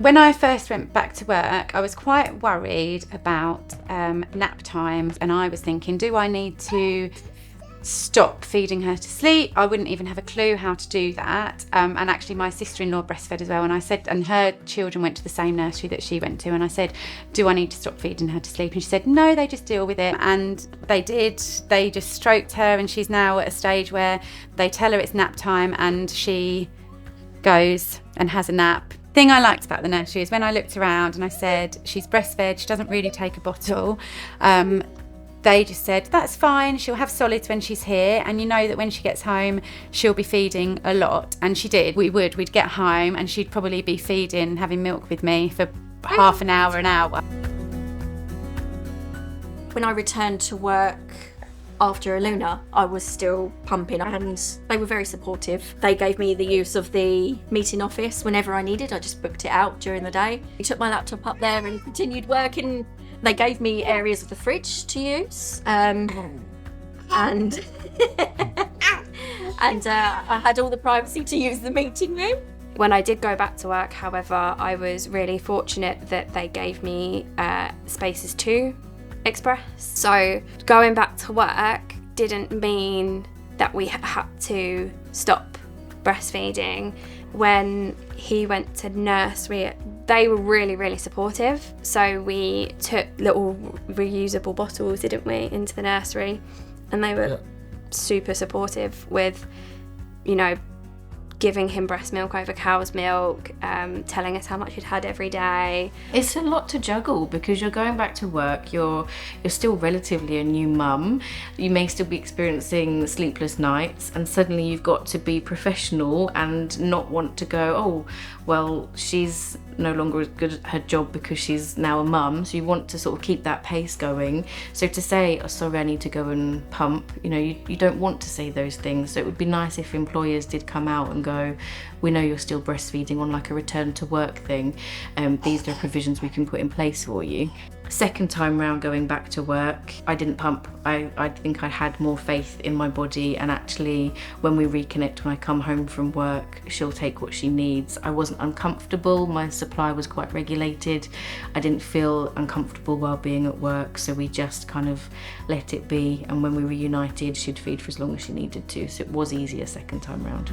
When I first went back to work, I was quite worried about nap times, and I was thinking, do I need to stop feeding her to sleep? I wouldn't even have a clue how to do that. And actually my sister-in-law breastfed as well, and I said, and her children went to the same nursery that she went to, and I said, do I need to stop feeding her to sleep? And she said, no, they just deal with it. And they did. They just stroked her, and she's now at a stage where they tell her it's nap time and she goes and has a nap. Thing I liked about the nursery is when I looked around and I said, she's breastfed, she doesn't really take a bottle, they just said, that's fine, she'll have solids when she's here, and you know that when she gets home she'll be feeding a lot. And she did. We'd get home and she'd probably be feeding, having milk with me for half an hour, an hour. When I returned to work after Aluna, I was still pumping, and they were very supportive. They gave me the use of the meeting office whenever I needed. I just booked it out during the day. I took my laptop up there and continued working. They gave me areas of the fridge to use, and I had all the privacy to use the meeting room. When I did go back to work, however, I was really fortunate that they gave me spaces to express. So going back to work didn't mean that we had to stop breastfeeding. When he went to nursery, they were really, really supportive. So we took little reusable bottles, didn't we, into the nursery, and they were super supportive with, you know, giving him breast milk over cow's milk, telling us how much he'd had every day. It's a lot to juggle because you're going back to work, you're still relatively a new mum, you may still be experiencing sleepless nights, and suddenly you've got to be professional and not want to go, oh, well, she's no longer as good at her job because she's now a mum, so you want to sort of keep that pace going. So to say, oh, sorry, I need to go and pump, you know, you don't want to say those things. So it would be nice if employers did come out and go, we know you're still breastfeeding on like a return to work thing, these are provisions we can put in place for you. Second time round going back to work, I didn't pump. I think I had more faith in my body, and actually when we reconnect, when I come home from work, she'll take what she needs. I wasn't uncomfortable, my supply was quite regulated. I didn't feel uncomfortable while being at work, so we just kind of let it be, and when we reunited she'd feed for as long as she needed to, so it was easier second time round.